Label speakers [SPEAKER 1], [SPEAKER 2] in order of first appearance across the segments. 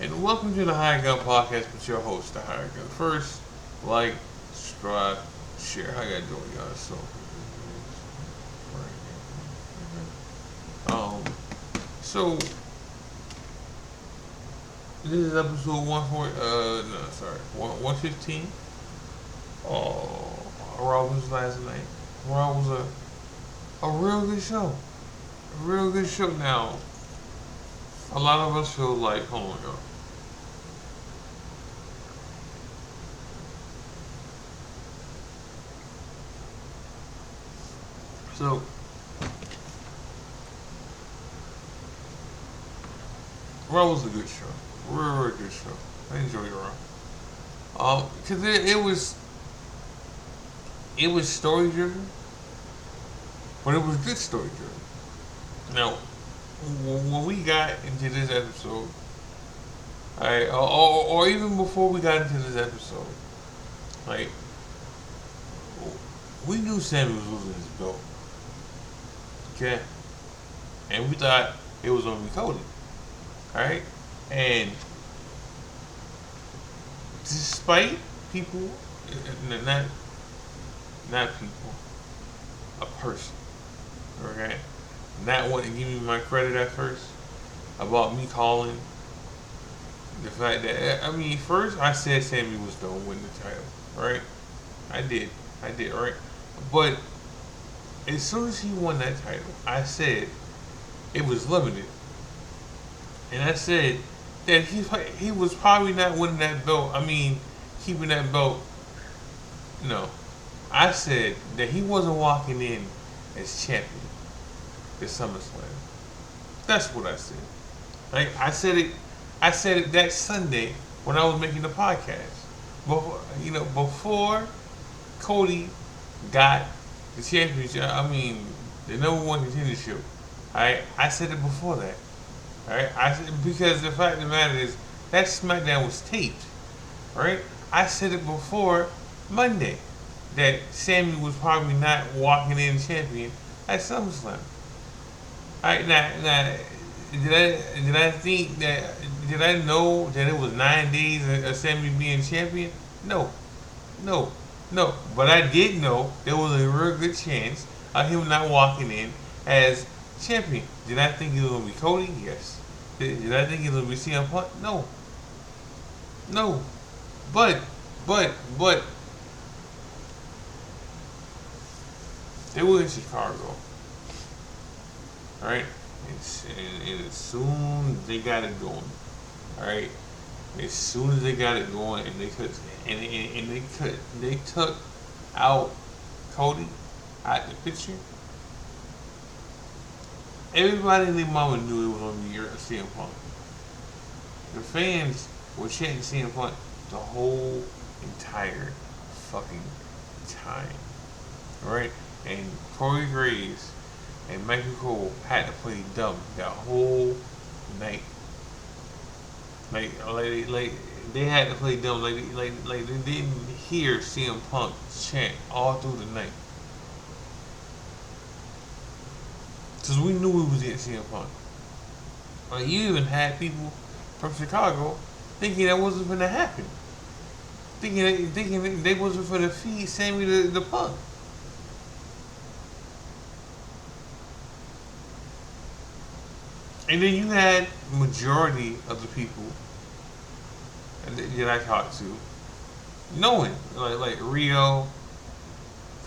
[SPEAKER 1] and welcome to the Hired Gun Podcast with your host, the Hired Gun. First, like, subscribe, share. How y'all doing, y'all? Um, so this is episode 115. Raw was last night. Raw was a real good show. A real good show. Now, a lot of us feel like, hold on, y'all. So, Raw was a good show. Real good show. I enjoyed Raw. Cause it was story driven, but it was good story driven. Now, when we got into this episode, alright, or even before we got into this episode, like we knew Sammy was losing his belt, okay, and we thought it was gonna be Cody, alright, and despite people, not not people, a person, okay, not wanting to give me my credit at first about me calling the fact that first I said Sammy was gonna win the title, right? I did, right? But as soon as he won that title, I said it was limited, and I said that he was probably not winning that belt. Keeping that belt. No, I said that he wasn't walking in as champion at SummerSlam. That's what I said. Like I said it. I said it that Sunday when I was making the podcast. Before Cody got the championship. The number one contendership. I said it before that. Alright, I said because the fact of the matter is that SmackDown was taped. Right, I said it before Monday that Sammy was probably not walking in champion at SummerSlam. Alright, now did I know that it was 9 days of Sammy being champion? No, no, no. But I did know there was a real good chance of him not walking in as champion. Did I think it was gonna be Cody? Yes. Did I think it was gonna be CM Punk? No, no. But but they were in Chicago, right? And as soon as they got it going, all right. As soon as they got it going, and they took out Cody out the picture. Everybody and their mama knew it was on the year of CM Punk. The fans were chanting CM Punk the whole entire fucking time, all right? And Corey Graves and Michael Cole had to play dumb that whole night. Like they had to play dumb. Like they didn't hear CM Punk chant all through the night. Cause we knew we was getting CM Punk. Like you even had people from Chicago thinking that wasn't gonna happen. Thinking they wasn't gonna feed Sammy the Punk. And then you had majority of the people that I talked to knowing, like Rio,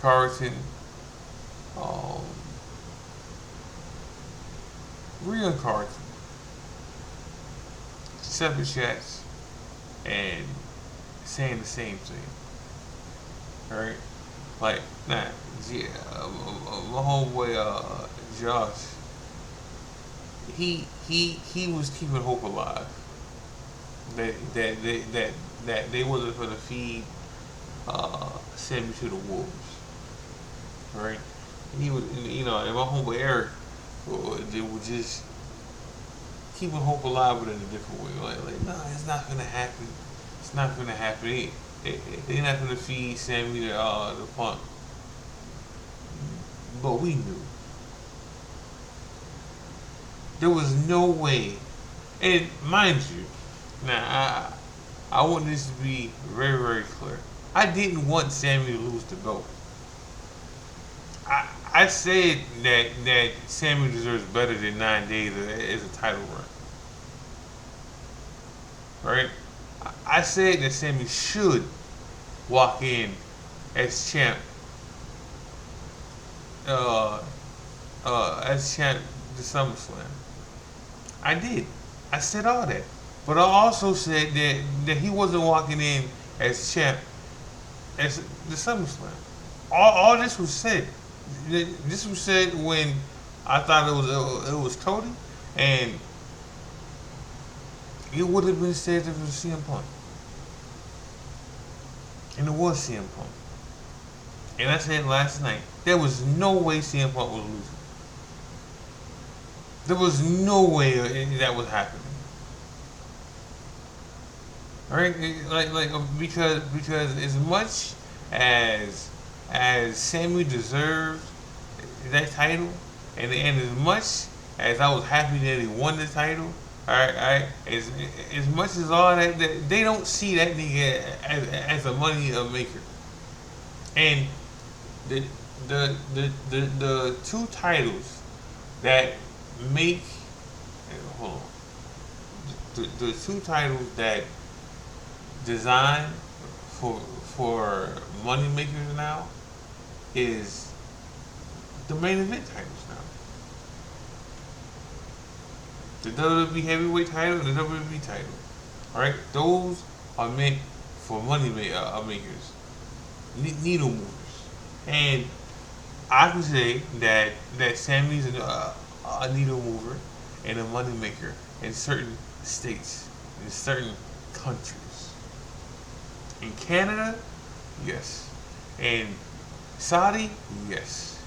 [SPEAKER 1] Carlton, um, Rio and Carlton, separate chats, and saying the same thing. Alright? Like, nah, yeah, my homeboy, Josh, he was keeping hope alive. That they wasn't gonna feed Sammy to the wolves, right? And he was, and my homeboy Eric, they were just keeping hope alive, but in a different way. Like, no, it's not gonna happen. It's not gonna happen. They're not gonna feed Sammy the Punk. But we knew there was no way. And mind you, Now, I want this to be very, very clear. I didn't want Sammy to lose the belt. I said that Sammy deserves better than 9 days as a title run, right? I said that Sammy should walk in as champ, uh, as champ the SummerSlam. I did. I said all that, but I also said that he wasn't walking in as champ as the SummerSlam. All this was said. This was said when I thought it was Cody, and it would have been said if it was CM Punk, and it was CM Punk. And I said last night there was no way CM Punk was losing. There was no way that was happening. Right? Because as much as Sammy deserved that title, and as much as I was happy that he won the title, alright, as much as all that they don't see that nigga as a money maker. And the the two titles that make hold on the two titles that design for money makers now is the main event titles now. The WWE heavyweight title and the WWE title. Alright? Those are meant for money makers. Needle movers. And I can say that Sammy's a needle mover and a money maker in certain states, in certain countries. In Canada, yes. In Saudi, yes.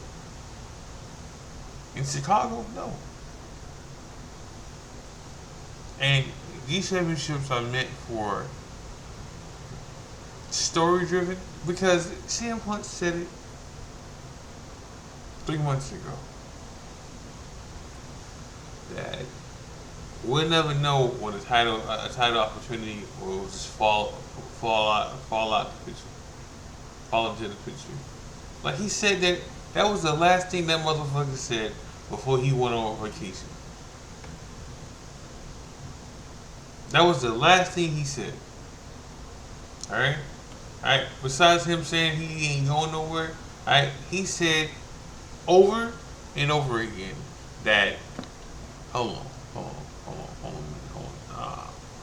[SPEAKER 1] In Chicago, no. And these championships are meant for story driven because CM Punk said it 3 months ago that we'll never know when a title opportunity will just fall into the picture. Like he said that was the last thing that motherfucker said before he went on vacation. That was the last thing he said. Alright? Alright? Besides him saying he ain't going nowhere, alright, he said over and over again that hold on, hold on.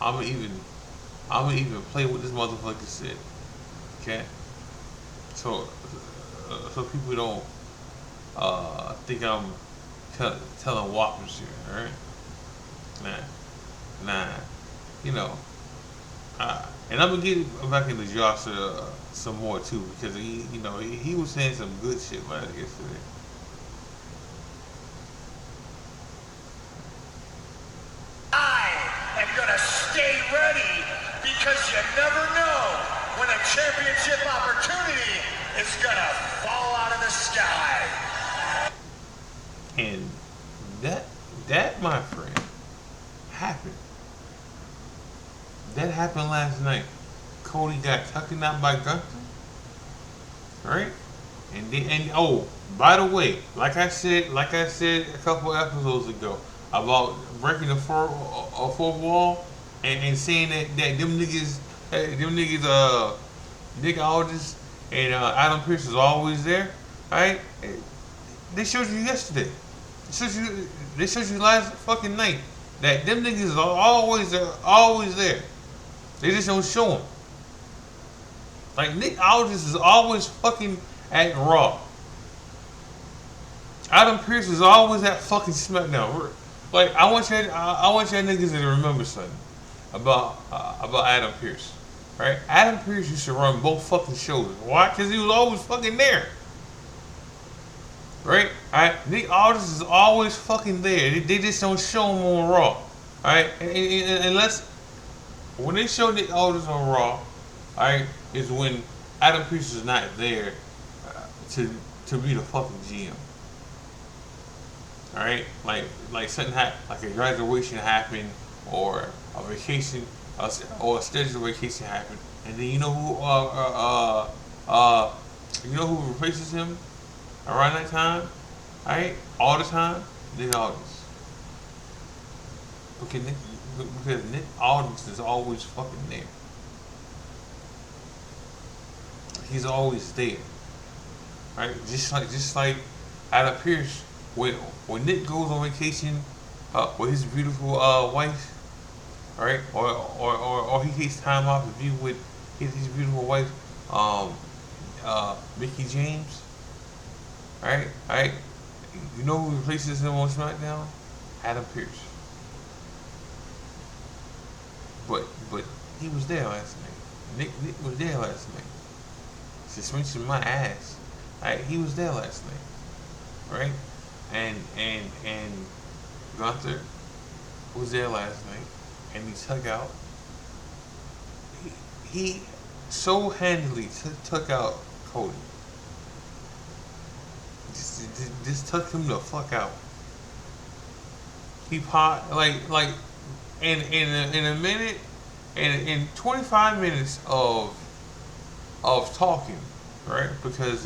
[SPEAKER 1] I'm gonna even play what this motherfucker said. Okay? So people don't think I'm telling whoppers here, alright? Nah. You know, and I'm gonna get back into Josh some more too because he was saying some good shit yesterday.
[SPEAKER 2] I am gonna stay ready because you never know when a championship opportunity is gonna fall out of the sky.
[SPEAKER 1] And that my friend happened. That happened last night. Cody got taken out by Gunther, right? And oh, by the way, like I said a couple episodes ago about breaking the fourth wall and saying that Nick Aldis and Adam Pearce is always there, right? They showed you yesterday. They showed you last fucking night that them niggas are always there. They just don't show them. Like Nick Aldis is always fucking at Raw. Adam Pearce is always at fucking SmackDown. Like I want y'all niggas to remember something about Adam Pearce. Right? Adam Pearce used to run both fucking shows. Why? Because he was always fucking there. Right? Alright? Nick Aldis is always fucking there. They just don't show him on Raw. Alright? Unless when they show Nick Aldis on Raw, alright, is when Adam Pearce is not there to be the fucking GM. Alright? Like something happened, like a graduation happened or a vacation or a scheduled vacation happened, and then you know who replaces him around that time, right? All the time, Nick Aldis. Because Nick Aldis is always fucking there. He's always there, right? Just like Adam Pierce, when Nick goes on vacation with his beautiful wife, right? Or he takes time off to be with his beautiful wife, um, Mickey James, right? Right? You know who replaces him on SmackDown? Adam Pierce. But he was there last night. Nick was there last night. Suspension my ass. Right? He was there last night, right? And Gunther was there last night, and he took out. He so handily took out Cody. Just took him the fuck out. He pot like in a minute, in 25 minutes of talking, right? Because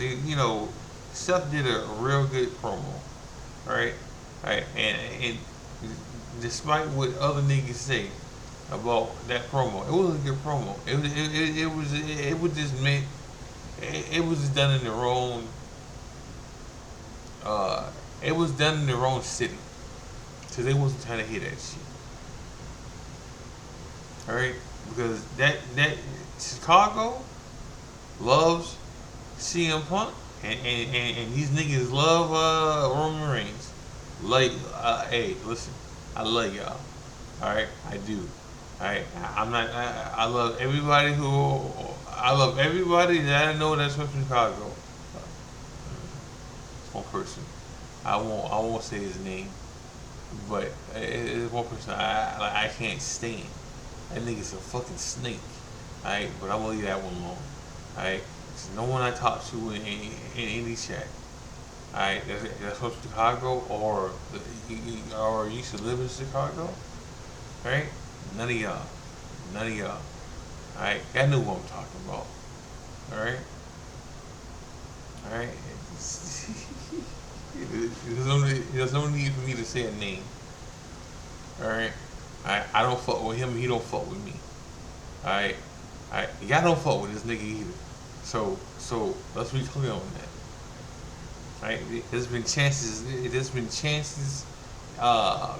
[SPEAKER 1] Seth did a real good promo, right? Right, and despite what other niggas say about that promo, it was a good promo. It was just meant. It was just done in the wrong. Uh, it was done in the wrong city, cause they wasn't trying to hear that shit. All right, because that Chicago loves CM Punk, and these niggas love Roman Reigns. Like, hey, listen, I love y'all. All right, I do. All right, I'm not. I love everybody who. I love everybody that I know that's from Chicago. It's one person. I won't say his name, but it's one person I can't stand. That nigga's a fucking snake. Alright, but I'm gonna leave that one alone. Alright, there's no one I talk to in any chat. Alright, that's from Chicago or used to live in Chicago. Right? None of y'all. None of y'all. Alright, y'all know what I'm talking about. Alright? Alright? There's no need for me to say a name. Alright? I don't fuck with him, he don't fuck with me. Alright? Alright? Y'all don't fuck with this nigga either. So let's be clear on that. Right? There's been chances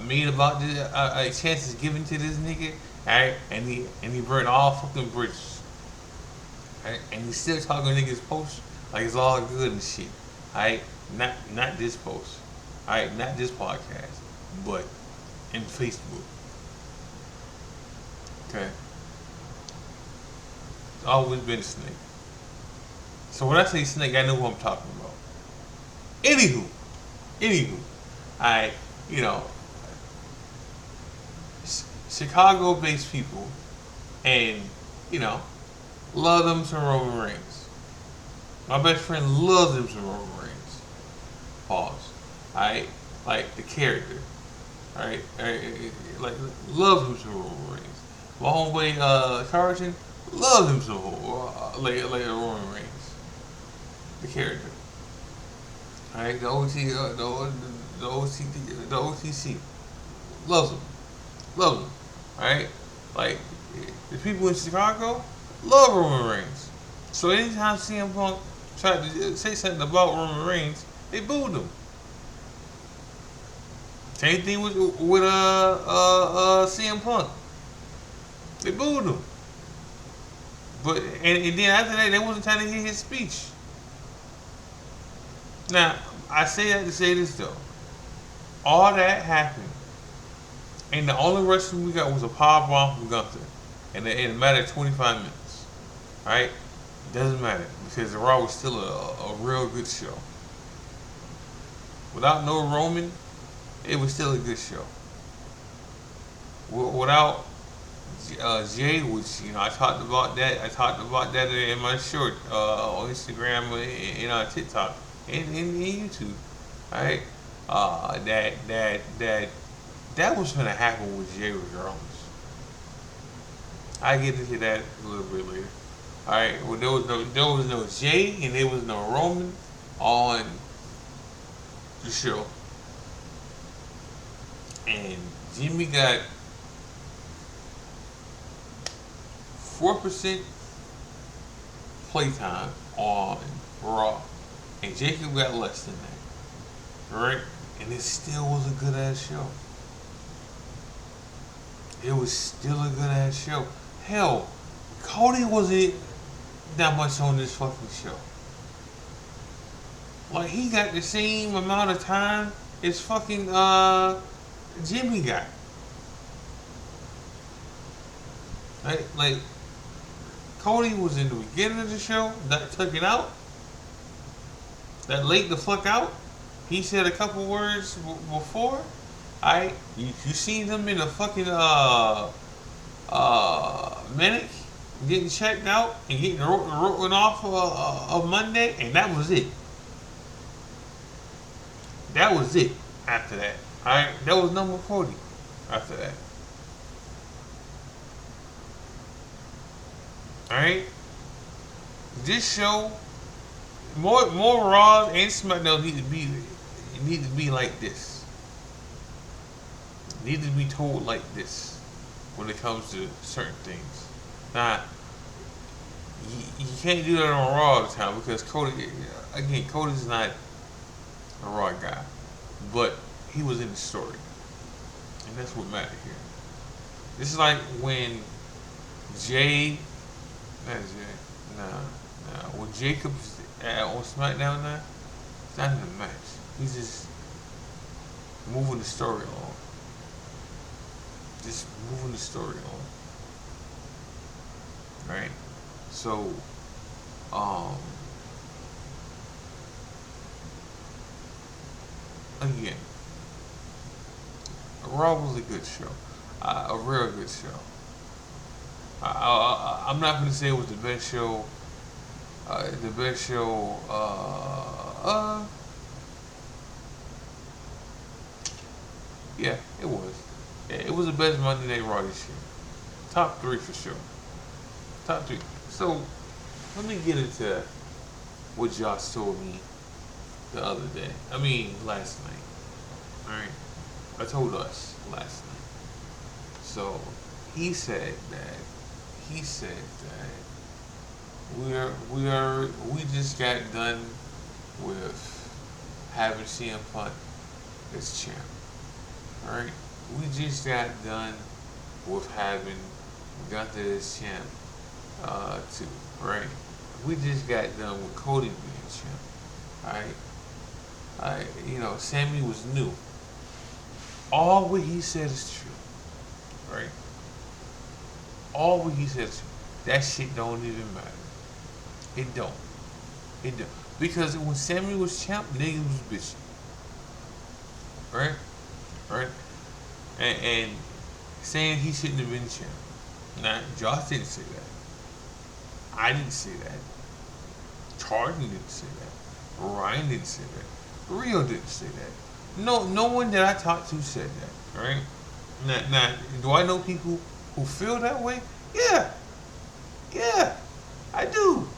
[SPEAKER 1] made about this, chances given to this nigga, alright? And he burned all fucking bridges. Alright? And he's still talking niggas post like it's all good and shit. Alright? Not this post. Alright, not this podcast. But in Facebook. Okay. It's always been a snake. So when I say snake, I know who I'm talking about. Anywho, I, Chicago-based people, and love them some Roman Reigns. My best friend loves him some Roman Reigns. Pause. Alright, like the character. Alright, like love him some Roman Reigns. My homeboy Carlton loves him some like Roman Reigns. The character. Alright, the OTC loves him. Loves him. Alright? Like, the people in Chicago love Roman Reigns. So anytime CM Punk tried to say something about Roman Reigns, they booed him. Same thing with CM Punk. They booed him. But and then after that, they wasn't trying to hear his speech. Now, I say that to say this though. All that happened, and the only wrestling we got was a power bomb from Gunther, and it mattered 25 minutes. Right? Doesn't matter because the Raw was still a real good show. Without no Roman, it was still a good show. Without Jay, which I talked about that. I talked about that in my short on Instagram and on TikTok and YouTube. Right? That was gonna happen with Jay regardless. I get into that a little bit later. All right. Well, there was no Jay and there was no Roman on the show, and Jimmy got 4% playtime on Raw, and Jacob got less than that. Right? And it still was a good ass show. It was still a good ass show. Hell, Cody wasn't that much on this fucking show. Like he got the same amount of time as fucking Jimmy got. Like Cody was in the beginning of the show, that took it out, that laid the fuck out. He said a couple words before. Alright, you seen him in a fucking minute getting checked out and getting written off of Monday, and that was it. That was it after that. Alright, that was number 40 after that. Alright? This show, more Raw and SmackDown need to be like this. Need to be told like this when it comes to certain things. Now, you can't do that on Raw all the time because Cody's not a Raw guy, but he was in the story, and that's what mattered here. This is like when Jay, not Jay, when Jacob's on SmackDown now, it's not in a match. He's just moving the story along. Just moving the story along. Right? So, again, Raw was a good show. A real good show. I'm not going to say it was the best show. The best show. Yeah, it was. Yeah, it was the best Monday Night Raw this year. Top 3 for sure. Top 3. So, let me get into what Josh told me the other day. I mean, last night. Alright? I told us last night. So, he said that we just got done with having CM Punk as champ. Alright? We just got done with having Gunther as champ too. Right? We just got done with Cody being champ. Alright? Sammy was new. All what he said is true. Right? All what he said is true. That shit don't even matter. It don't. It don't. Because when Sammy was champ, niggas was bitching. Right? Right? And saying he shouldn't have been champ. Now, Josh didn't say that. I didn't say that. Charlie didn't say that. Ryan didn't say that. Rio didn't say that. No one that I talked to said that. Right? Now, do I know people who feel that way? Yeah. Yeah. I do.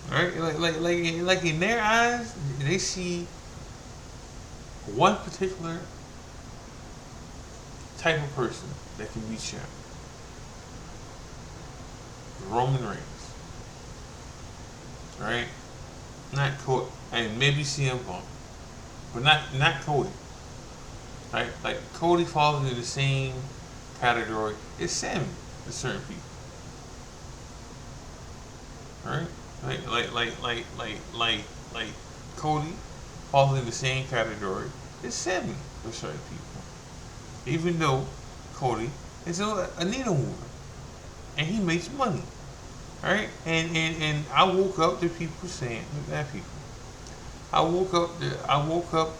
[SPEAKER 1] Right? Like in their eyes, they see one particular type of person that can be champ. Roman Reigns. Right? Not Cody. And maybe CM Punk. But not Cody. Right? Like Cody falls into the same category as Sammy to certain people. Right? Like Cody falls in the same category as Sammy for certain people. Even though Cody is a needle mover and he makes money. Right? And I woke up to people saying that people. I woke up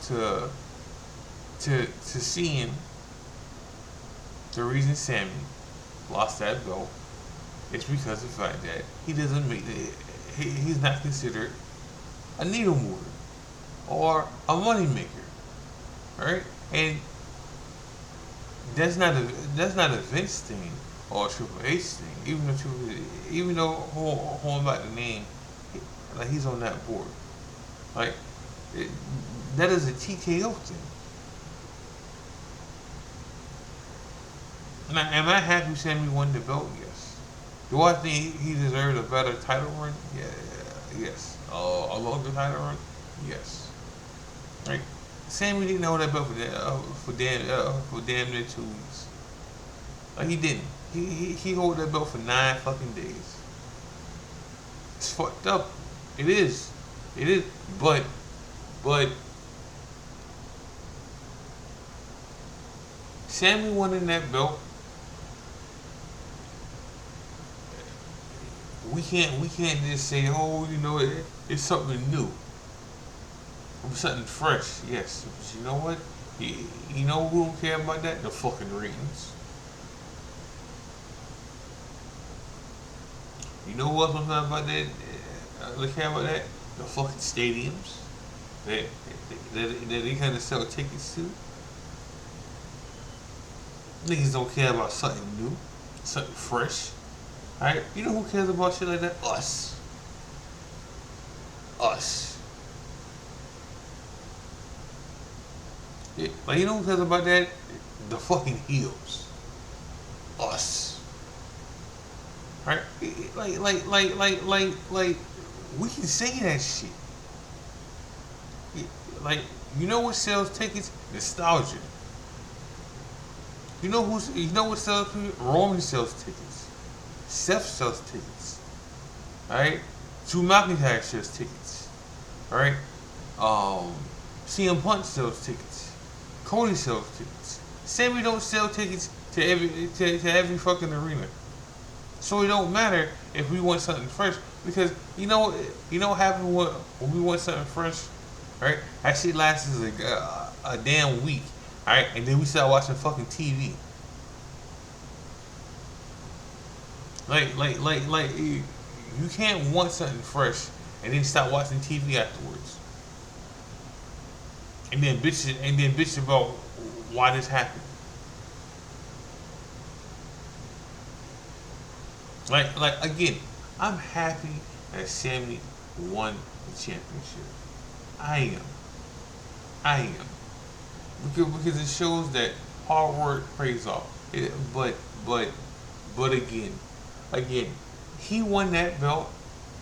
[SPEAKER 1] to seeing the reason Sammy lost that belt is because of the fact that he doesn't make he's not considered a needle mover or a money maker, right? And that's not a that's not a Vince thing or a Triple H thing. Even though who I'm about to name, like he's on that board. Like it, that is a TKO thing. Now, am I happy Sammy won the belt? Yes. Do I think he deserved a better title run? Yeah, yes. A longer title run? Yes. Right? Sammy didn't hold that belt for damn near 2 weeks. Like he didn't. He hold that belt for 9 fucking days. It's fucked up. It is. It is. But Sammy winning that belt, we can't just say, oh, it's something new, something fresh. Yes, but you know what? You know who don't care about that? The fucking ratings. You know what I'm talking about that? They care about that? The fucking stadiums that that they kind of sell tickets to. Niggas don't care about something new, something fresh. Alright? You know who cares about shit like that? Us. Us. Yeah, like, you know who cares about that? The fucking heels. Us. Right? Like, we can say that shit. Yeah, like, you know what sells tickets? Nostalgia. You know what sells tickets? Roman sells tickets. Seth sells tickets. Alright? Drew McIntyre sells tickets. Alright? CM Punk sells tickets. Cody sells tickets. Sammy don't sell tickets to every fucking arena. So it don't matter if we want something fresh, because what happens when we want something fresh, right? That shit lasts like a damn week, alright, and then we start watching fucking TV. Like you can't want something fresh and then stop watching TV afterwards, and then bitch about why this happened. Like again, I'm happy that Sammy won the championship. I am. I am. Because it shows that hard work pays off. But but again, he won that belt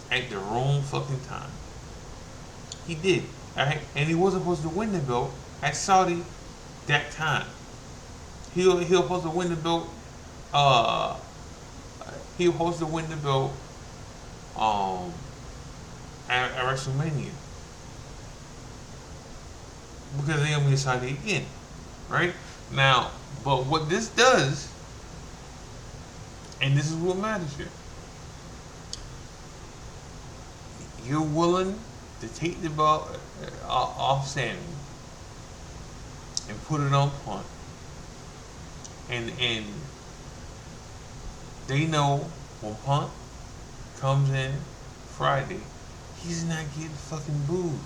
[SPEAKER 1] at the wrong fucking time. He did. Alright? And he wasn't supposed to win the belt at Saudi that time. He was supposed to win the belt uh he was supposed to win the belt um at WrestleMania. Because they only decided again. Right? Now, but what this does, and this is what matters here, you're willing to take the belt off Sammy and put it on Punk, and they know when Punk comes in Friday, he's not getting fucking booed.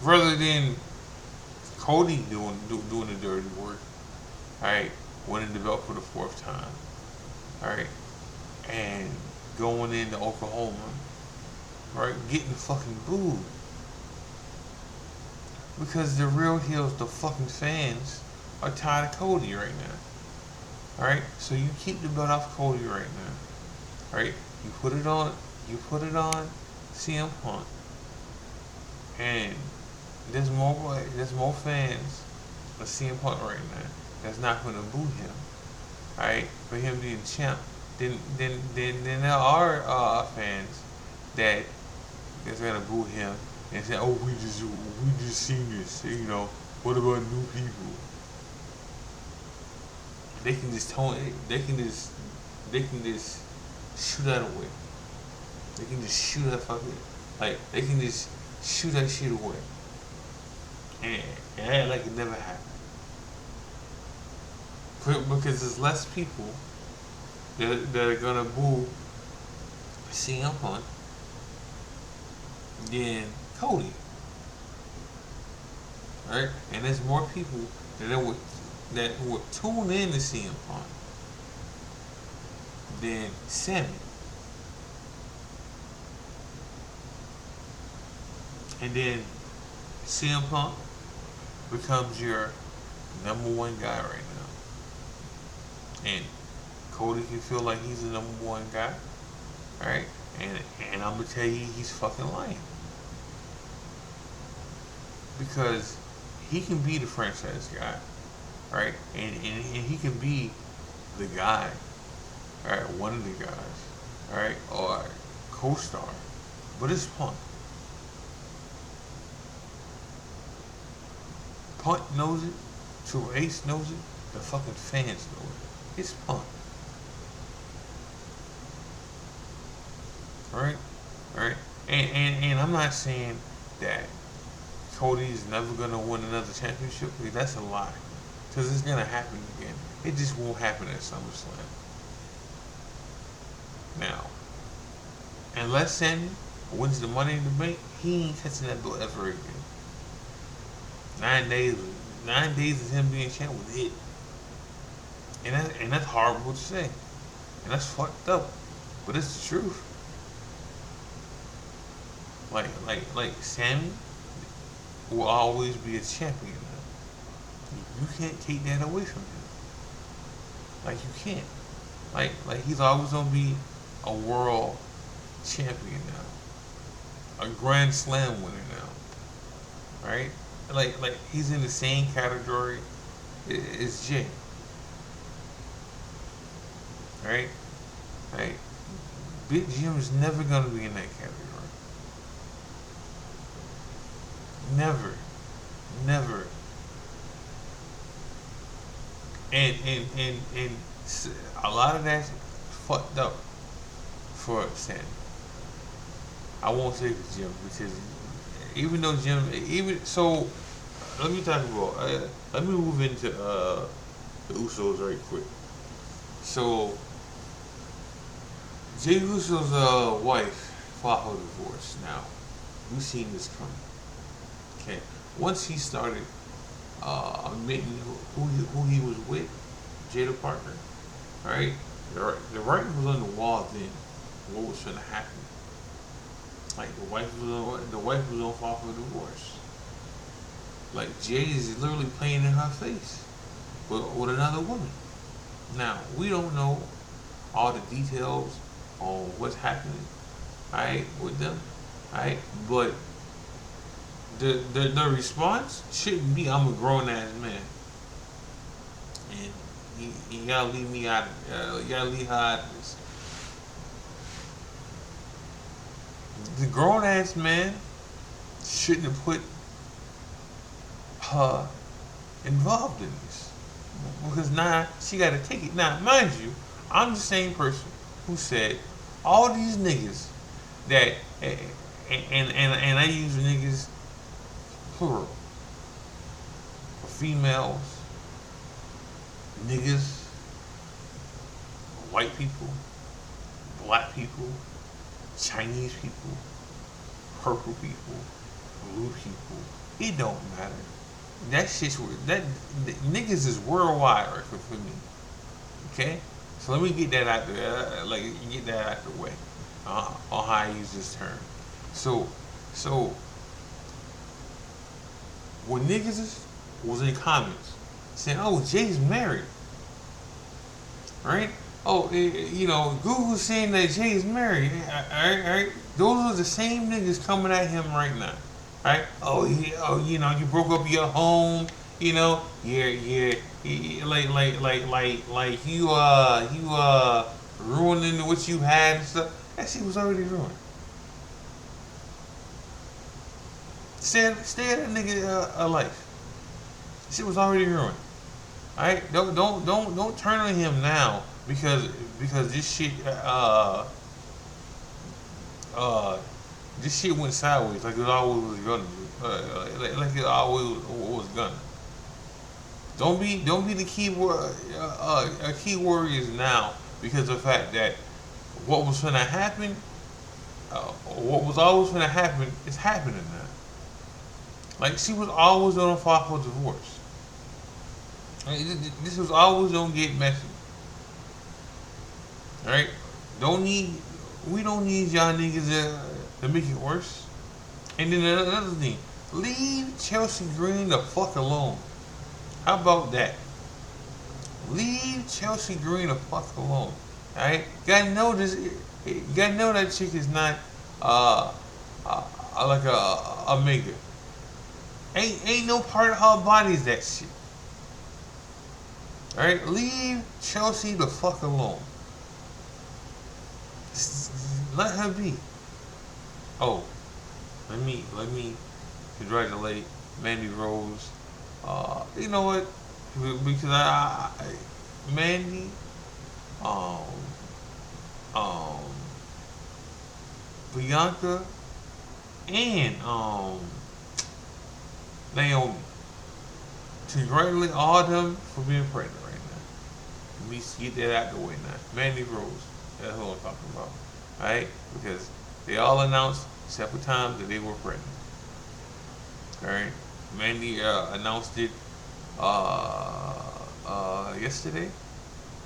[SPEAKER 1] Rather than Cody doing the dirty work, alright, winning the belt for the 4th time, alright, and going into Oklahoma, right, getting fucking booed. Because the real heels, the fucking fans, are tired of Cody right now. Alright? So you keep the belt off Cody right now. Alright? You put it on CM Punk. And there's more fans of CM Punk right now that's not gonna boo him. Alright? For him being champ. Then there are fans that's gonna boo him and say, oh, we just seen this, what about new people? They can just shoot that away. They can just shoot that they can just shoot that shit away. And act like it never happened. Because there's less people that are gonna boo CM Punk than Cody. Right? And there's more people that would tune in to CM Punk than Sammy. And then CM Punk becomes your number one guy right now. And Cody can feel like he's the number one guy. Alright? And I'm gonna tell you he's fucking lying. Because he can be the franchise guy. Right? And he can be the guy. Alright, one of the guys. Alright? Or co-star. But it's Punk. Punk knows it. Triple H knows it. The fucking fans know it. It's Punk. Alright? Alright? And I'm not saying that Cody's never gonna win another championship, because that's a lie. Because it's gonna happen again. It just won't happen at SummerSlam. Now, unless Sammy wins the Money in the Bank, he ain't touching that belt ever again. 9 days of him being champ was it. And that's horrible to say. And that's fucked up. But it's the truth. Like Sammy will always be a champion now. You can't take that away from him. Like you can't. Like he's always gonna be a world champion now. A Grand Slam winner now. Right? Like he's in the same category as Jay. Right? Right? Big Jim is never gonna be in that category. Never. Never. And a lot of that's fucked up for Sam. I won't say for Jim, because even though Jim, even so, let me talk about. Let me move into the Usos right quick. So Jey Uso's wife filed for divorce. Now we've seen this coming. Okay, once he started admitting who he was with, Jada Parker, right? The writing was on the wall then. What was going to happen? Like the wife was on file for divorce. Like Jay is literally playing in her face with another woman. Now we don't know all the details on what's happening, right, with them, right? But the response shouldn't be, "I'm a grown ass man," and you gotta leave me out. You gotta leave her out of this. The grown ass man shouldn't have put her involved in this, because now she got to take it. Now, mind you, I'm the same person who said all these niggas that, and I use niggas plural for females, niggas, white people, black people, Chinese people, purple people, blue people. It don't matter. That shit's niggas is worldwide right, for me. Okay, so let me get that out there. Get that out the way on how I use this term. So when niggas was in comments saying, "Oh, Jay's married," right? Oh, Google's saying that Jay's married. All right. Those are the same niggas coming at him right now, right? Oh, you broke up your home. Yeah, like you ruining what you had and stuff. That shit was already ruined. Stay at that nigga life. Shit was already ruined. All right, don't turn on him now because this shit this shit went sideways like it always was gonna do. Like it always was gonna. Don't be the key warriors now because of the fact that what was gonna happen, what was always gonna happen is happening now. Like she was always gonna file for divorce. This was always gonna get messy, right? Don't need we don't need y'all niggas to make it worse. And then another thing, leave Chelsea Green the fuck alone. How about that? Leave Chelsea Green the fuck alone. Alright? You gotta know this. You gotta know that chick is not uh, like a mega. Ain't no part of her body is that shit. Alright? Leave Chelsea the fuck alone. Let her be. Oh, let me congratulate Mandy Rose. You know what? Because Mandy, um, um, Bianca, and Naomi. Congratulate all of them for being pregnant right now. At least get that out the way now. Mandy Rose. That's what I'm talking about. Alright? Because they all announced several times that they were pregnant. Alright? Mandy announced it yesterday,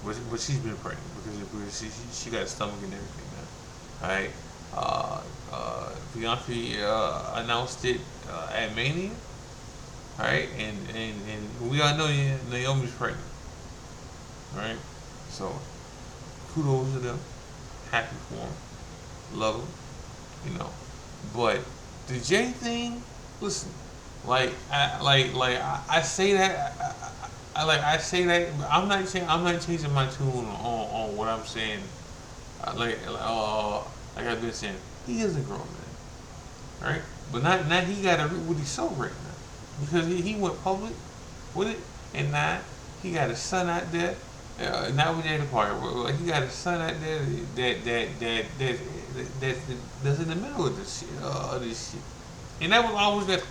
[SPEAKER 1] but she's been pregnant because she got a stomach and everything now. Alright? Bianca announced it at Mania. Alright? And we all know Naomi's pregnant. Alright? So, kudos to them. Happy for them. Love them. You know. But the J thing, listen, I say that I say that, but I'm not changing my tune on what I'm saying. Like I've been saying, he is a grown man, right? But not he got to reap what he sowed right now, because he went public with it, and now he got a son out there. Not with the party, but he got a son out there that's in the middle of this shit, and that was always that.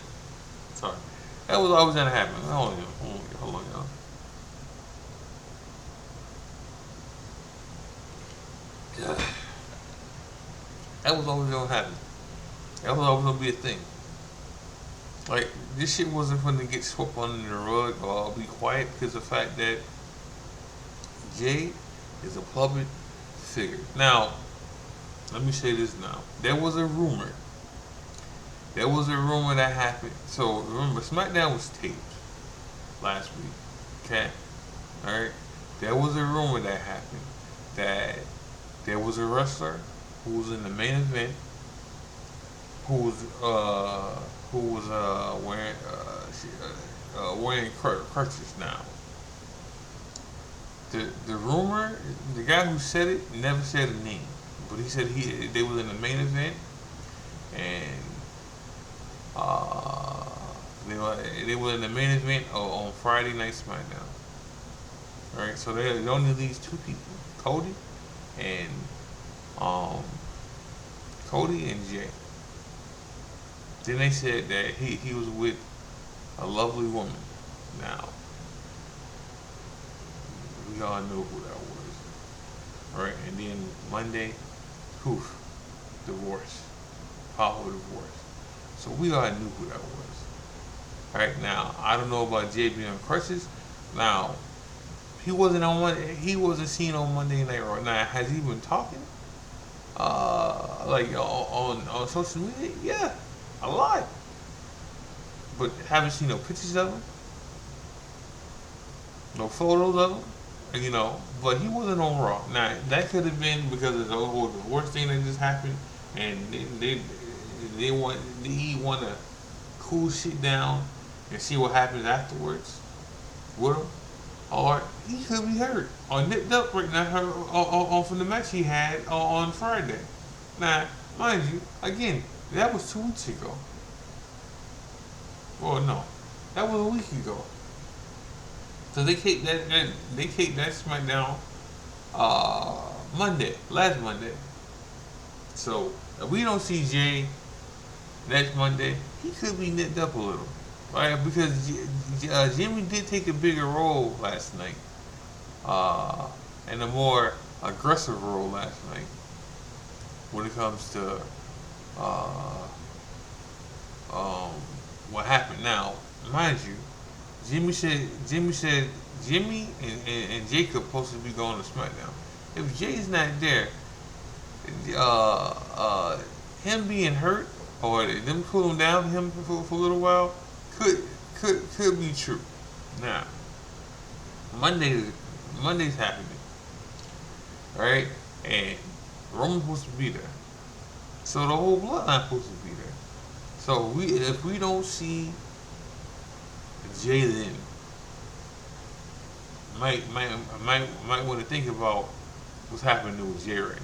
[SPEAKER 1] Sorry, that was always gonna happen. Hold on, y'all. Yeah. That was always gonna happen. That was always gonna be a thing. Like, this shit wasn't gonna get swept under the rug or be quiet because of the fact that Jay is a public figure. Now, let me say this now. There was a rumor. There was a rumor that happened. So remember, SmackDown was taped last week. Okay? Alright? There was a rumor that happened that there was a wrestler who was in the main event who was wearing crutches now. The rumor, the guy who said it never said a name, but he said they was in the main event, and uh, they were in the main event on Friday Night SmackDown. All right, so there only these two people, Cody and um, Cody and Jay. Then they said that he was with a lovely woman. Now we all knew who that was. All right, and then Monday, poof, divorce, powerful divorce. So we all knew who that was. All right, now I don't know about Jay being on crutches. Now he wasn't on he wasn't seen on Monday Night Raw. Now has he been talking? Like on social media? Yeah, a lot. But haven't seen no pictures of him, no photos of him. You know, but he wasn't on Raw. Now that could have been because of the whole divorce thing that just happened, and he want to cool shit down and see what happens afterwards with him. Or he could be hurt or nipped up right now from the match he had on Friday. Now, mind you, again, that was 2 weeks ago. Well, no, that was a week ago. So they kicked that SmackDown last Monday. So if we don't see Jay next Monday, he could be nipped up a little, right? Because Jimmy did take a bigger role last night, and a more aggressive role last night when it comes to what happened. Now, mind you, Jimmy said Jimmy and Jacob supposed to be going to SmackDown. If Jay's not there, uh, uh, him being hurt or them cooling down him for a little while could could be true. Now, Monday Monday's happening, right? And Roman's supposed to be there, so the whole bloodline's supposed to be there. So if we don't see Jalen, might want to think about what's happening with Jay right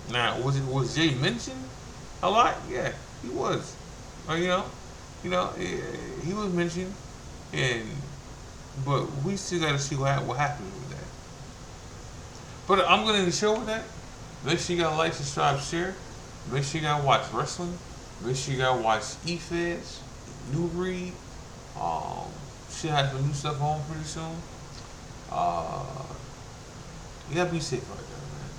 [SPEAKER 1] now. Now, was Jay mentioned a lot? Yeah, he was. You know, he was mentioned, and but we still got to see what happens with that. But I'm gonna end the show with that. Make sure you got like, subscribe, share. Make sure you got watch wrestling. Make sure you got watch eFeds, New Breed. Um, should have some new stuff on pretty soon. Uh, you gotta be safe out there, man.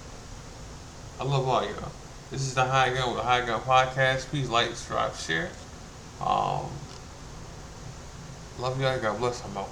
[SPEAKER 1] I love all y'all. This is the High Gun with the High Gun Podcast. Please like, subscribe, share. Um, love y'all. God bless. I'm out.